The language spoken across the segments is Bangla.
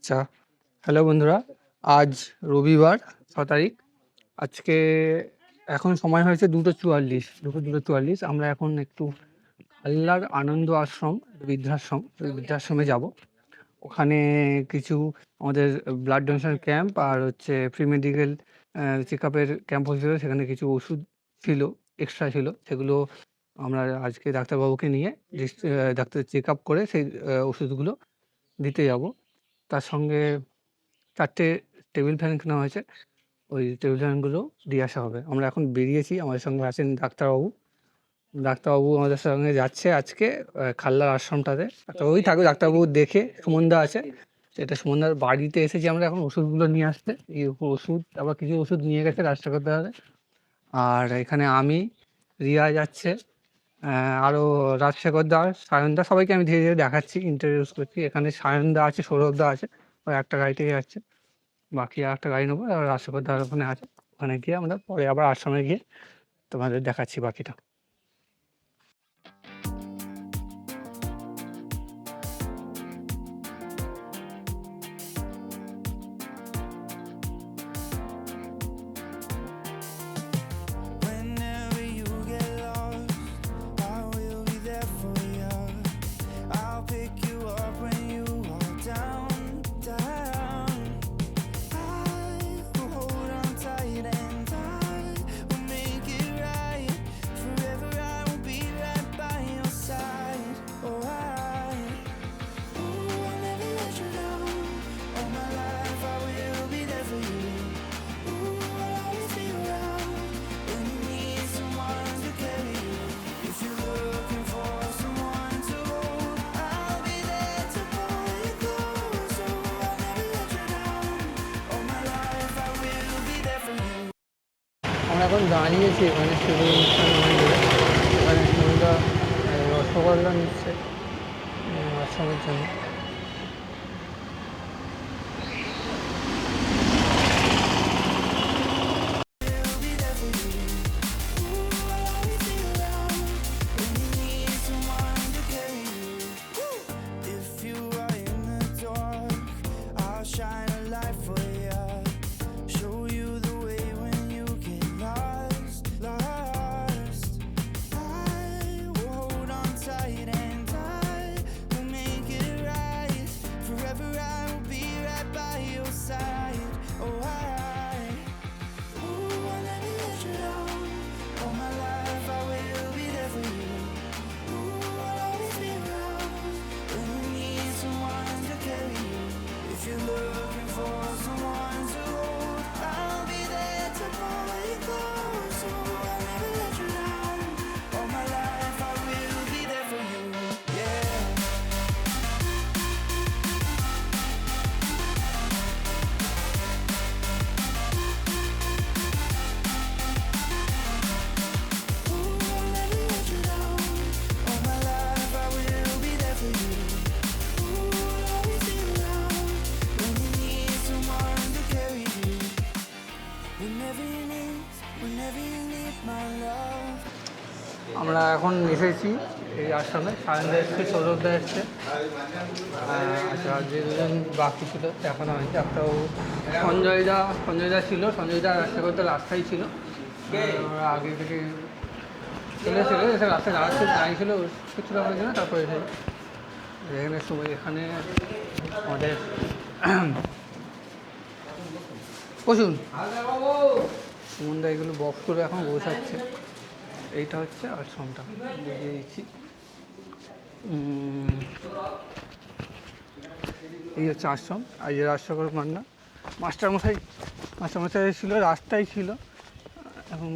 আচ্ছা, হ্যালো বন্ধুরা। আজ রবিবার 6 তারিখ। আজকে এখন সময় হয়েছে 2:44, দুপুর 2:44। আমরা এখন একটু হালদার আনন্দ আশ্রম, বৃদ্ধাশ্রমে যাব। ওখানে কিছু আমাদের ব্লাড ডোনেশন ক্যাম্প আর হচ্ছে ফ্রি মেডিকেল চেকআপের ক্যাম্প হয়েছিল। সেখানে কিছু ওষুধ ছিল, এক্সট্রা ছিল। সেগুলো আমরা আজকে ডাক্তারবাবুকে নিয়ে ডাক্তার চেকআপ করে সেই ওষুধগুলো দিতে যাব। তার সঙ্গে 4টে টেবিল ফ্যান কেনা হয়েছে। ওই টেবিল ফ্যানগুলো দিয়ে আসা হবে। আমরা এখন বেরিয়েছি। আমাদের সঙ্গে আছেন ডাক্তারবাবু। ডাক্তারবাবু আমাদের সঙ্গে যাচ্ছে আজকে খাল্লার আশ্রমটাতে। তো ওই থাকবে, ডাক্তারবাবু দেখে সুমনদা আছে। সেটা সুমনদার বাড়িতে এসেছি আমরা এখন ওষুধগুলো নিয়ে আসতে। এই ওষুধ আবার কিছু ওষুধ নিয়ে গেছে রাজশেখরদাদারে। আর এখানে আমি, রিয়া যাচ্ছে, আরও রাজশেখরদা, সায়নদা, সবাইকে আমি ধীরে ধীরে দেখাচ্ছি, ইন্ট্রোডিউস করছি। এখানে সায়নদা আছে, সৌরভদা আছে। ওই একটা গাড়িতে যাচ্ছে। বাকি আরেকটা গাড়ি নেবো, আর রাজশেখরদার ওখানে আছে। ওখানে গিয়ে আমরা পরে আবার আশ্রমে গিয়ে তোমাদের দেখাচ্ছি বাকিটা। Whenever you get lost, I will be there for you. I'll pick you up when you are down, down. I will hold on tight and I will make it right. Forever I will be right by your side. Oh, I'll never let you down. All my life I will be there for you. Ooh, I'll always be around when you need someone to carry you. If you're looking for someone to hold, I'll be there to pull you close. Oh, I'll never let you down. All my life I will be there for you. আমরা এখন দাঁড়িয়েছি এখানে শুধু অনুষ্ঠান মন্দিরে। এখানে সুমনদা রসগোল্লা নিচ্ছে আশ্রমের জন্য। I'll be there for you. Ooh, I'll always be around when you need someone to carry you. If you are in the dark, I'll shine a light for you. Show you the way when you get lost, lost. I will hold on tight and I will make it right. Forever I will be right by your side. Oh, ooh, I'll never let you down. All my life I will be there for you. Ooh, I'll always be around when you need someone to carry you. If you're looking for someone to hold, I'll be there to pull you close. Oh, I'll never let you down. All my life I will be there for you. Yeah. Ooh, I'll never let you down. All my life I will be there for you. Ooh, I'll always be around when you need someone to carry you. Whenever you need my love. আমরা এখন এসেছি এই আশ্রমে। সায়নদা এসছে, সৌরভদা এসছে। আচ্ছা, যে দুজন বাকি ছিল দেখানো হয়েছে। একটাও সঞ্জয়দা ছিল। সঞ্জয়দা রাজশেখরদা রাস্তায় ছিল। ওরা আগে থেকে চলে এসে রাস্তায় দাঁড়িয়েছিল কিছু আমার জন্য। তারপরে এখানে এখানে আমাদের বসুন। সুমনদা এগুলো বক্স করে এখন বসাচ্ছে। এইটা হচ্ছে আশ্রমটা, বুঝিয়ে দিচ্ছি। এই হচ্ছে আশ্রম। আর যে রাজশেখর মান্না মাস্টারমশাই ছিল, রাস্তায় ছিল। এখন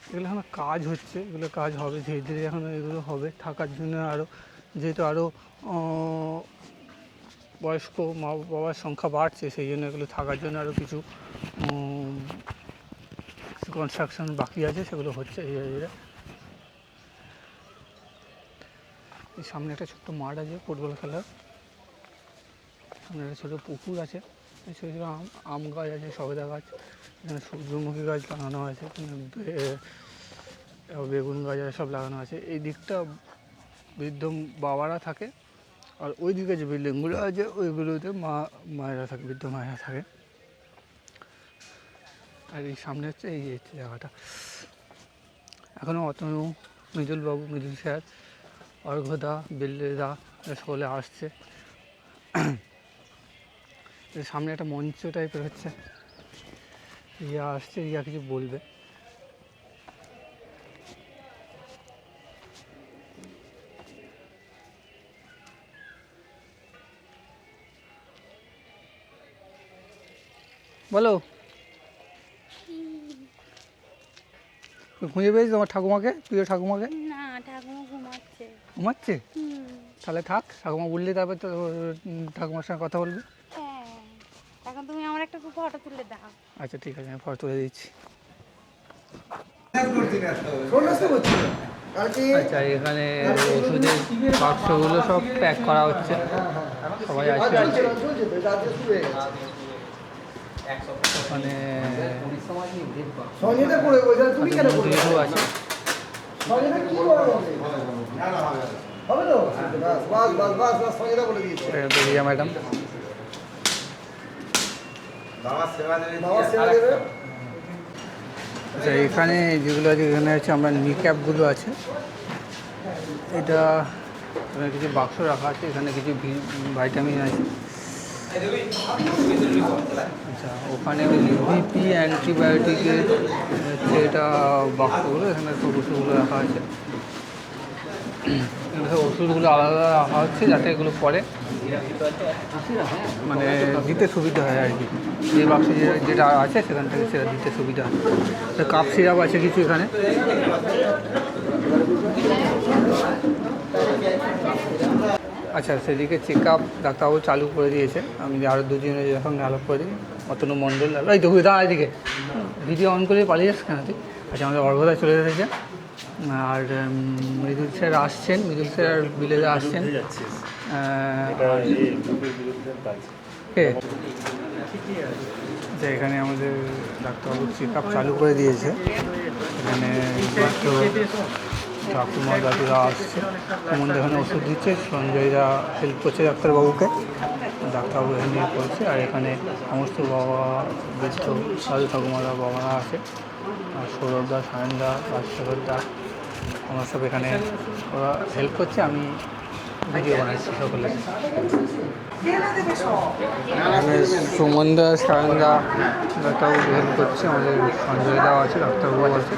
এগুলো এখন কাজ হচ্ছে, এগুলো কাজ হবে ধীরে ধীরে। এখন এগুলো হবে থাকার জন্য। আরও যেহেতু আরও বয়স্ক মা বাবার সংখ্যা বাড়ছে, সেই জন্য এগুলো থাকার জন্য আরও কিছু কনস্ট্রাকশন বাকি আছে, সেগুলো হচ্ছে ধীরে ধীরে। এই সামনে একটা ছোট্ট মাঠ আছে ফুটবল খেলার। সামনে একটা ছোটো পুকুর আছে। এই ছোটো ছোটো আম গাছ আছে, সবেদা গাছ। এখানে সূর্যমুখী গাছ লাগানো আছে, বেগুন গাছ সব লাগানো আছে। এই দিকটা বৃদ্ধ বাবারা থাকে, আর ওইদিকে যে বিল্ডিংগুলো আছে ওইগুলোতে মায়েরা থাকে, বৃদ্ধ মায়েরা থাকে। আর এই সামনে হচ্ছে এই যে জায়গাটা। এখনও অতনু, মৃদুলবাবু, মৃদুল স্যার, অর্ঘদা, বিল্লেদা সকলে আসছে। সামনে একটা মঞ্চ টাইপের হচ্ছে, রিয়া আসছে, রিয়া কিছু বলবে। বলো, খুঁজে পেয়েছি তোমার ঠাকুমাকে, প্রিয় ঠাকুমাকে? না, ঠাকুমা ঘুমাচ্ছে। ঘুমাচ্ছে? হুম। তাহলে থাক, ঠাকুমা বললে তারপর তো ঠাকুমার সঙ্গে কথা বলবে। হ্যাঁ, এখন তুমি আমার একটা ফটো তুলে দাও। আচ্ছা ঠিক আছে, আমি ফটো তুলে দিচ্ছি। আচ্ছা, এখানে ওষুধের বাক্সগুলো সব প্যাক করা হচ্ছে, সবাই আসছে। ওখানে মন্ত্রীও আছে। রিয়া ম্যাডাম। আচ্ছা, এখানে যেগুলো আছে, এখানে হচ্ছে আমরা নি ক্যাপগুলো আছে। এটা এখানে কিছু বাক্স রাখা আছে, এখানে কিছু ভাইটামিন আছে। আচ্ছা, ওখানে ওই বিপি অ্যান্টিবায়োটিকের হচ্ছে এটা বাক্সগুলো, এখানে সব ওষুধগুলো রাখা আছে। এখানে সব ওষুধগুলো আলাদা রাখা হচ্ছে যাতে এগুলো পরে মানে দিতে সুবিধা হয় আর কি। যে বাক্সে যেটা আছে সেখান থেকে সেটা দিতে সুবিধা হয়। তো কাপ সিরাপ আছে কিছু এখানে। আচ্ছা, সেদিকে চেক আপ ডাক্তারবাবু চালু করে দিয়েছে। আমি আরও দুজনের সঙ্গে আলাপ করে দিই। অতনু মণ্ডল, এই তো দাঁড়া, এদিকে ভিডিও অন করে পালিয়ে যাস কেন তুই? আচ্ছা, আমাদের অর্ঘদা চলে এসেছে। আর মৃদুল স্যার আসছেন, মৃদুল স্যার আর বিলেদা আসছেন। কে? আচ্ছা, এখানে আমাদের ডাক্তারবাবু চেক আপ চালু করে দিয়েছে। এখানে ঠাকুমা দাদুরা আসছে, মধ্যে এখানে ওষুধ দিচ্ছে। সঞ্জয়রা হেল্প করছে ডাক্তারবাবুকে, ডাক্তারবাবু এখানে করছে। আর এখানে সমস্ত বাবা, বৃদ্ধ দাদু ঠাকুমারা, বাবারা আছে। আর সৌরভদা, সায়নদা, রাজশেখরদা, আমরা সব এখানে ওরা হেল্প করছে। আমি ভিডিও বানাচ্ছি সকলে। সুমনদা, সায়নদা, ডাক্তারবাবু হেল্প করছে। আমাদের সঞ্জয়দাও আছে, ডাক্তারবাবু আছে।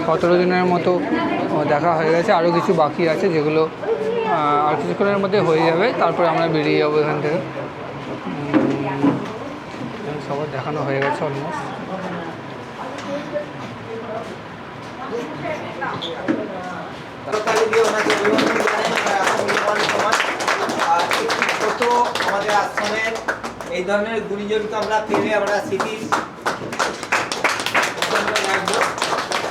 17 দিনের মতো দেখা হয়ে গেছে, আরও কিছু বাকি আছে যেগুলো আর কিছুক্ষণের মধ্যে হয়ে যাবে। তারপরে আমরা বেরিয়ে যাবো এখান থেকে। সবার দেখানো হয়ে গেছে অলমোস্ট। আমাদের আশ্রমের এই ধরনের গুণীজনকে আমরা পেলে আমরা স্মৃতি রাখবো।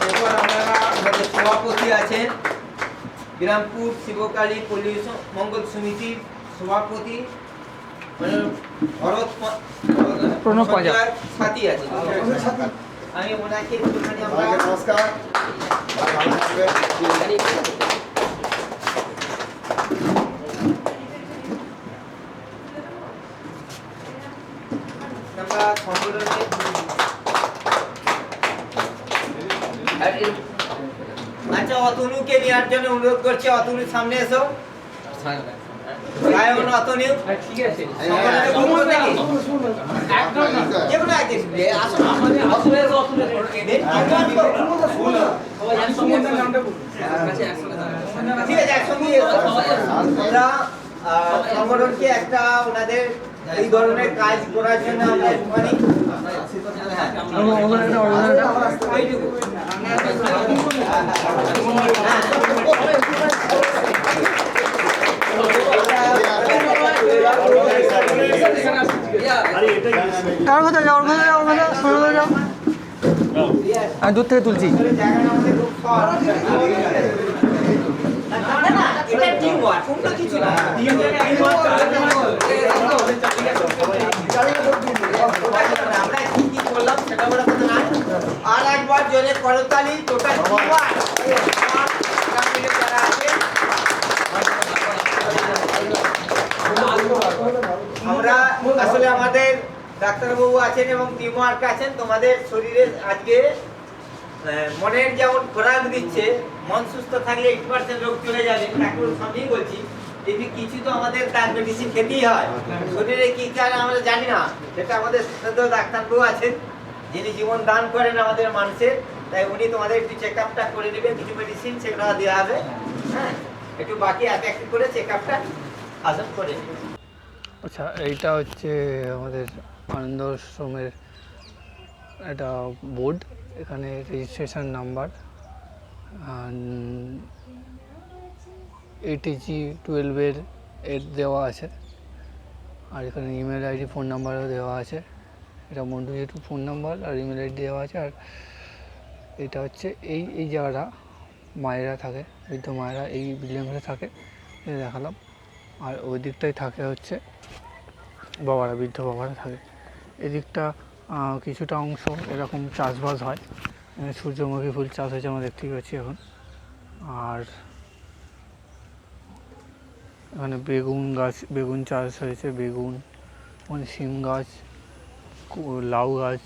এরপর আমরা আমাদের সভাপতি আছেন, বিরামপুর শিবকালী পল্লী মঙ্গল সমিতির সভাপতি ভরত সাথী আছে। আমি ওনাকে একটুখানি আমরা নমস্কার। আচ্ছা, অতনুকে নেওয়ার জন্য অনুরোধ করছি। অতনুর সামনে এসো। অতনু ঠিক আছে, সংগঠনকে একটা ওনাদের এই ধরনের কাজ করার জন্য আমরা একটুখানি আমি দূর থেকে তুলছি। আর একবার জোরে করতালি। টোটাল আসলে আমাদের ডাক্তারবাবু আছেন এবং টিম ওয়ার্ক আছেন তোমাদের শরীরে আজকে মনের যেমন খোরাক দিচ্ছে, মন সুস্থ থাকলে 80% রোগ চলে যাবে। ডাক্তার সামনেই বলছি, কিন্তু কিছু তো আমাদের তার মেডিসিন খেতেই হয়। শরীরে কি চায় আমরা জানি না, সেটা আমাদের সাথে ডাক্তারবাবু আছেন যিনি জীবন দান করেন আমাদের মানুষের। তাই উনি তোমাদের একটু চেক আপটা করে নেবেন, কিছু মেডিসিন সেগুলো দেওয়া হবে। হ্যাঁ, একটু বাকি এক এক করে চেক আপটা আসন করে নেবেন। আচ্ছা, এইটা হচ্ছে আমাদের আনন্দ আশ্রমের একটা বোর্ড। এখানে রেজিস্ট্রেশন নাম্বার ATG 12 এর দেওয়া আছে, আর এখানে ইমেল আইডি ফোন নাম্বারও দেওয়া আছে। এটা মন্টু জেঠু ফোন নাম্বার আর ইমেল আইডি দেওয়া আছে। আর এটা হচ্ছে এই জায়গাটা মায়েরা থাকে, বৃদ্ধ মায়েরা এই বিল্ডিংয়ে থাকে, এটা দেখালাম। আর ওই দিকটাই থাকে হচ্ছে বাবারা, বৃদ্ধ বাবারা থাকে। এদিকটা কিছুটা অংশ এরকম চাষবাস হয়, সূর্যমুখী ফুল চাষ হয়েছে আমরা দেখতেই পাচ্ছি এখন। আর এখানে বেগুন চাষ হয়েছে, বেগুন, ওখানে শিম গাছ, লাউ গাছ।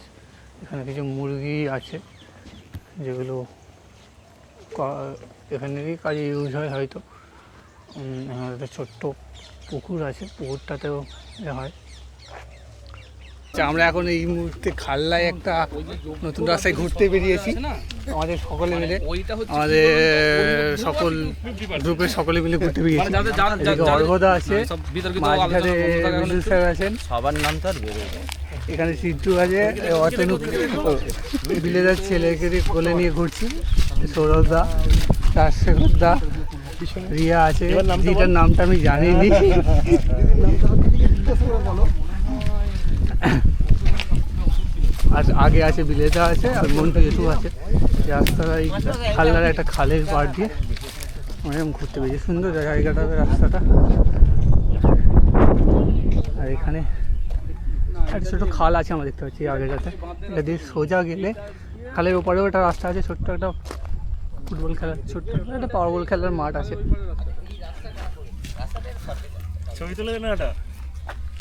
এখানে কিছু মুরগি আছে যেগুলো এখানেরই কাজে ইউজ হয় হয়তো। এখানে একটা ছোট্ট পুকুর আছে, পুকুরটাতেও হয়। আচ্ছা, আমরা এখন এই মুহূর্তে খাল্লায় একটা নতুন রাস্তায় ঘুরতে বেরিয়েছি আমাদের সকলে মিলে, আমাদের সকল গ্রুপের সকলে মিলে ঘুরতে বেরিয়েছি। এদিকে অর্ঘদা আছে, মাঝখানে বিজু স্যার আছেন, সবার নাম তো আর এখানে সিদ্ধু আছে, অতনু বিলেদার ছেলেকে কোলে নিয়ে ঘুরছি, সৌরভ দা, রাজশেখর দা, রিয়া আছে, যেটার নামটা আমি জানিনি। আর আগে আছে বিলেদা আছে, আর মন্টু জেঠু আছে। রাস্তাটা এই খাল্লার একটা খালের পাড় দিয়ে এরকম ঘুরতে পেরেছি, সুন্দর জায়গাটা রাস্তাটা। আর এখানে একটা ছোটো খাল আছে আমরা দেখতে পাচ্ছি আগেটাতে, এটা দিয়ে সোজা গেলে খালের ওপারেও একটা রাস্তা আছে, ছোট্ট একটা ফুটবল খেলার, ছোট্ট একটা পাওয়ার বল খেলার মাঠ আছে। ছবি তুলে দেন একটা,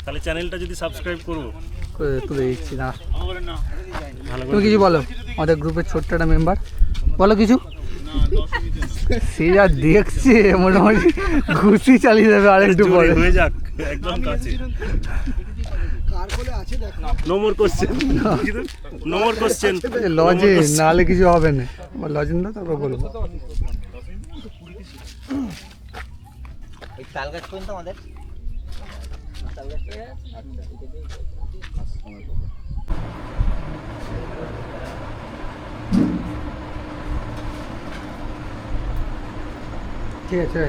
তাহলে চ্যানেলটা যদি সাবস্ক্রাইব করবো। তুলে দিচ্ছি না, তুমি কিছু বলো, আমাদের গ্রুপের ছোট্ট একটা মেম্বার, বলো কিছু। সে যা দেখছে মোটামুটি ঘুষি চালিয়ে যাবে আর একটু পরে। হয়ে যাক, একদম কাছে। No more question, no more question. লজে নাহলে কিছু হবে না, লজেন না তারপর বলবো। ওই তাল গাছ পর্যন্ত আমাদের তাল গাছটা ঠিক আছে,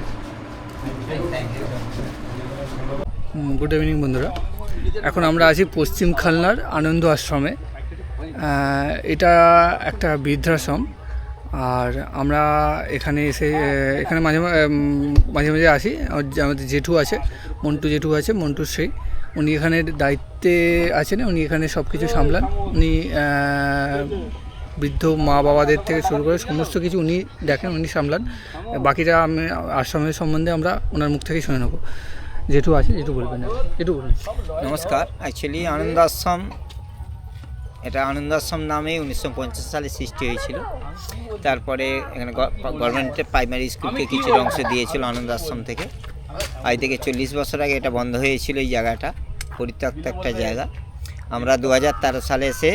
গুড ইভিনিং বন্ধুরা। এখন আমরা আছি পশ্চিম খালনার আনন্দ আশ্রমে। এটা একটা বৃদ্ধাশ্রম। আর আমরা এখানে এসে এখানে মাঝে মাঝে আসি। আমাদের জেঠু আছে, মন্টু জেঠু আছে, মন্টুর সেই, উনি এখানে দায়িত্বে আছেন, উনি এখানে সব কিছু সামলান। উনি বৃদ্ধ মা বাবাদের থেকে শুরু করে সমস্ত কিছু উনি দেখেন, উনি সামলান। বাকিটা আমি আশ্রমের সম্বন্ধে আমরা ওনার মুখ থেকেই শুনে নেবো। জেঠু আছে, জেঠু বলবেন, জেঠু বলুন। নমস্কার। অ্যাকচুয়ালি আনন্দ আশ্রম, এটা আনন্দ আশ্রম নামে 1950 সালে সৃষ্টি হয়েছিল। তারপরে এখানে গভর্নমেন্টের প্রাইমারি স্কুলকে কিছু অংশ দিয়েছিল আনন্দ আশ্রম থেকে। আজ থেকে 40 বছর আগে এটা বন্ধ হয়েছিল। এই জায়গাটা পরিত্যক্ত একটা জায়গা। আমরা 2013 সালে এসে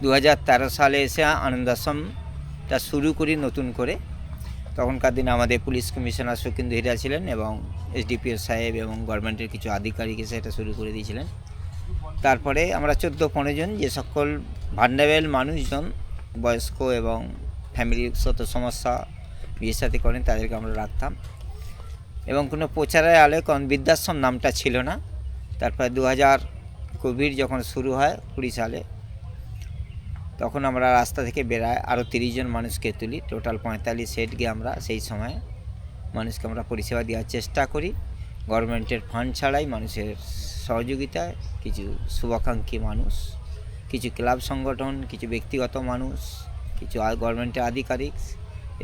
2013 সালে এসে আনন্দ আশ্রমটা শুরু করি নতুন করে। তখনকার দিনে আমাদের পুলিশ কমিশনার সুকিন্দু হিরা ছিলেন এবং SDPO সাহেব এবং গভর্নমেন্টের কিছু আধিকারিক এসে এটা শুরু করে দিয়েছিলেন। তারপরে আমরা 14-15 জন, যে সকল ভান্ডারেবল মানুষজন, বয়স্ক এবং ফ্যামিলিগত সমস্যা বিয়ে সাথে করেন, তাদেরকে আমরা রাখতাম। এবং কোনো প্রচারের আলে, কারণ বৃদ্ধাশ্রম নামটা ছিল না। তারপরে 2000 কোভিড যখন শুরু হয় 20 সালে, তখন আমরা রাস্তা থেকে বেরাই, আরও 30 জন মানুষকে তুলি। টোটাল 45 সেট গিয়ে আমরা সেই সময় মানুষকে আমরা পরিষেবা দেওয়ার চেষ্টা করি। গভর্নমেন্টের ফান্ড ছাড়াই মানুষের সহযোগিতায় কিছু শুভাকাঙ্ক্ষী মানুষ, কিছু ক্লাব সংগঠন, কিছু ব্যক্তিগত মানুষ, কিছু গভর্নমেন্টের আধিকারিক,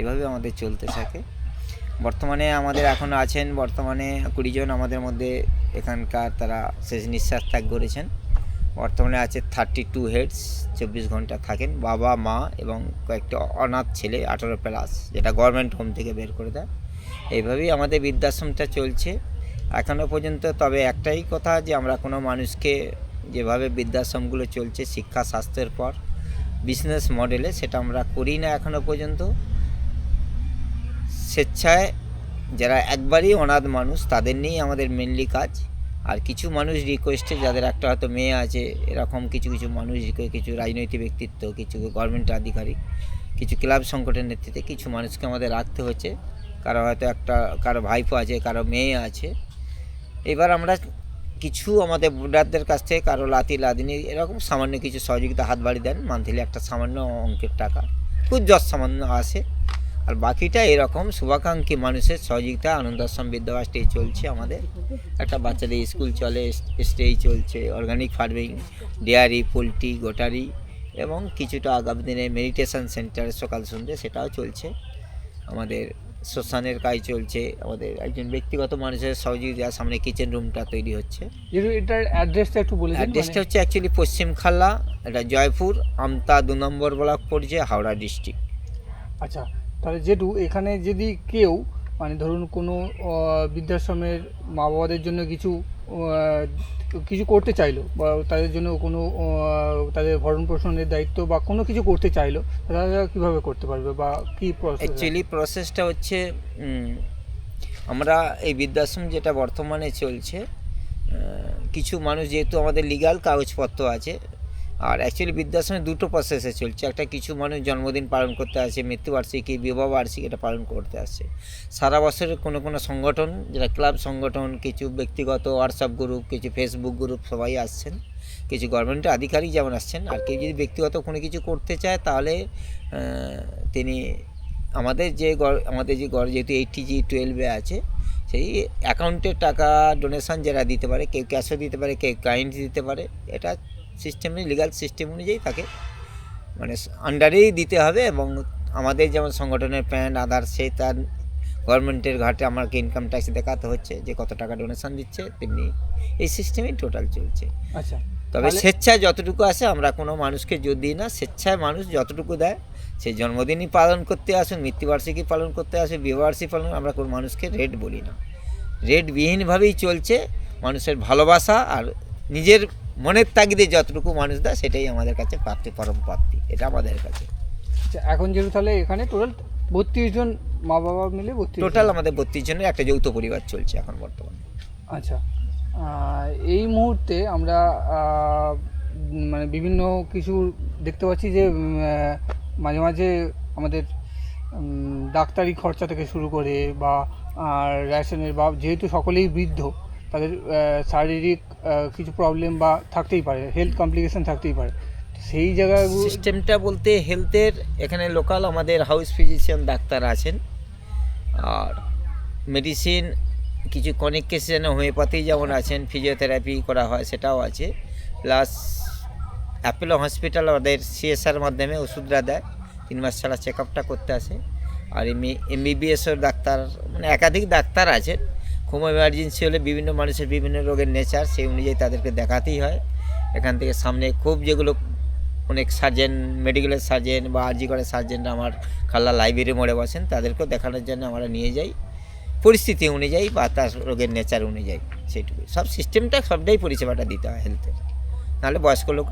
এভাবে আমাদের চলতে থাকে। বর্তমানে আমাদের এখন আছেন 20 জন আমাদের মধ্যে এখানকার তারা শেষ নিঃশ্বাস ত্যাগ করেছেন। বর্তমানে আছে 32 হেডস, 24 ঘন্টা থাকেন, বাবা মা এবং কয়েকটা অনাথ ছেলে 18+, যেটা গভর্নমেন্ট হোম থেকে বের করে দেয়। এইভাবেই আমাদের বৃদ্ধাশ্রমটা চলছে এখনও পর্যন্ত। তবে একটাই কথা, যে আমরা কোনো মানুষকে যেভাবে বৃদ্ধাশ্রমগুলো চলছে শিক্ষা স্বাস্থ্যের পর বিজনেস মডেলে, সেটা আমরা করি না এখনও পর্যন্ত। স্বেচ্ছায় যারা একবারই অনাথ মানুষ তাদের নিয়েই আমাদের মেনলি কাজ। আর কিছু মানুষ রিকোয়েস্টে, যাদের একটা হয়তো মেয়ে আছে, এরকম কিছু কিছু মানুষ, কিছু রাজনৈতিক ব্যক্তিত্ব, কিছু গভর্নমেন্ট আধিকারিক, কিছু ক্লাব সংগঠনের নেতৃত্বে কিছু মানুষকে আমাদের রাখতে হচ্ছে। কারো হয়তো কারো ভাইপো আছে, কারো মেয়ে আছে। এবার আমরা কিছু আমাদের ভোটারদের কাছ থেকে কারো লাদিনী এরকম সামান্য কিছু সহযোগিতা হাত বাড়ি দেন, মান্থলি একটা সামান্য অঙ্কের টাকা, খুব সামান্য আসে। আর বাকিটা এরকম শুভাকাঙ্ক্ষী মানুষের সহযোগিতা আনন্দ আশ্রম বিদ্যাবাসটি চলছে। আমাদের একটা বাচ্চাদের স্কুল চলে, স্টেজ চলছে, অর্গানিক ফার্মিং, ডেয়ারি, পোলট্রি, গোটারি এবং কিছুটা আগামী দিনে মেডিটেশন সেন্টার সকাল সন্ধ্যে সেটাও চলছে। আমাদের শ্মশানের কাজ চলছে। আমাদের একজন ব্যক্তিগত মানুষের সহযোগিতার সামনে কিচেন রুমটা তৈরি হচ্ছে। এটার অ্যাড্রেসটা একটু বলে দিন। অ্যাড্রেসটা হচ্ছে অ্যাকচুয়ালি পশ্চিম খাল্লা, এটা জয়পুর আমতা 2 নম্বর ব্লক পড়ছে, হাওড়া ডিস্ট্রিক্ট। আচ্ছা, তাহলে যেটু এখানে যদি কেউ মানে ধরুন কোনো বৃদ্ধাশ্রমের মা বাবাদের জন্য কিছু করতে চাইলো, বা তাদের জন্য কোনো তাদের ভরণ পোষণের দায়িত্ব বা কোনো কিছু করতে চাইলো, তারা কীভাবে করতে পারবে বা কী প্রসেস? অ্যাকচুয়ালি প্রসেসটা হচ্ছে, আমরা এই বৃদ্ধাশ্রম যেটা বর্তমানে চলছে, কিছু মানুষ যেহেতু আমাদের লিগ্যাল কাগজপত্র আছে, আর অ্যাকচুয়ালি বৃদ্ধাশ্রমে দুটো প্রসেসে চলছে। একটা, কিছু মানুষ জন্মদিন পালন করতে আসে, মৃত্যুবার্ষিকী, বিবাহবার্ষিকী এটা পালন করতে আসছে। সারা বছরের কোনো কোনো সংগঠন, যেটা ক্লাব সংগঠন, কিছু ব্যক্তিগত হোয়াটসঅ্যাপ গ্রুপ, কিছু ফেসবুক গ্রুপ, সবাই আসছেন। কিছু গভর্নমেন্টের আধিকারিক যেমন আসছেন। আর কেউ যদি ব্যক্তিগত কোনো কিছু করতে চায়, তাহলে তিনি আমাদের যেহেতু 80G12 আছে, সেই অ্যাকাউন্টে টাকা ডোনেশন যারা দিতে পারে, কেউ ক্যাশও দিতে পারে, কেউ কাইন্ড দিতে পারে। এটা সিস্টেমে, লিগাল সিস্টেম অনুযায়ী তাকে মানে আন্ডারেই দিতে হবে। এবং আমাদের যেমন সংগঠনের প্যান আধার, সে তার গভর্নমেন্টের ঘাটে আমাকে ইনকাম ট্যাক্স দেখাতে হচ্ছে যে কত টাকা ডোনেশন দিচ্ছে, তেমনি এই সিস্টেমেই টোটাল চলছে। আচ্ছা, তবে স্বেচ্ছায় যতটুকু আসে, আমরা কোনো মানুষকে জোর দিই না। স্বেচ্ছায় মানুষ যতটুকু দেয়, সে জন্মদিনই পালন করতে আসুন, মৃত্যুবার্ষিকী পালন করতে আসে, বিবাহবার্ষিকী পালন, আমরা কোনো মানুষকে রেট বলি না। রেটবিহীনভাবেই চলছে। মানুষের ভালোবাসা আর নিজের মনের তাগিদে যতটুকু মানুষ দেয়, সেটাই আমাদের কাছে প্রাপ্তি, পরম প্রাপ্তি, এটা আমাদের কাছে। আচ্ছা, এখন যেহেতু তাহলে এখানে টোটাল 32 জন মা বাবা মিলে 32 টোটাল আমাদের 32 জনের একটা যৌথ পরিবার চলছে এখন বর্তমানে। আচ্ছা, এই মুহূর্তে আমরা মানে বিভিন্ন কিছু দেখতে পাচ্ছি যে মাঝে মাঝে আমাদের ডাক্তারি খরচা থেকে শুরু করে বা রেশনের, বা যেহেতু সকলেই বৃদ্ধ, তাদের শারীরিক কিছু প্রবলেম বা থাকতেই পারে, হেলথ কমপ্লিকেশন থাকতেই পারে। সেই জায়গায় সিস্টেমটা বলতে, হেলথের এখানে লোকাল আমাদের হাউস ফিজিশিয়ান ডাক্তার আছেন, আর মেডিসিন কিছু কনিক কেসে যেন হোমিওপ্যাথি যেমন আছেন, ফিজিওথেরাপি করা হয় সেটাও আছে। প্লাস অ্যাপোলো হসপিটাল আমাদের CSR মাধ্যমে ওষুধরা দেয়, 3 মাস ছাড়া চেক আপটা করতে আসে। আর MBBSর ডাক্তার, মানে একাধিক ডাক্তার আছেন। খুব এমার্জেন্সি হলে বিভিন্ন মানুষের বিভিন্ন রোগের নেচার, সেই অনুযায়ী তাদেরকে দেখাতেই হয়। এখান থেকে সামনে খুব যেগুলো অনেক সার্জেন, মেডিকেলের সার্জেন বা আরজি করে সার্জেনরা আমার খাল্লা লাইব্রেরি মোড়ে বসেন, তাদেরকেও দেখানোর জন্য আমরা নিয়ে যাই, পরিস্থিতি অনুযায়ী বা তার রোগের নেচার অনুযায়ী। সেইটুকু সব সিস্টেমটা, সবটাই পরিষেবাটা দিতে হয় হেলথের, নাহলে বয়স্ক লোক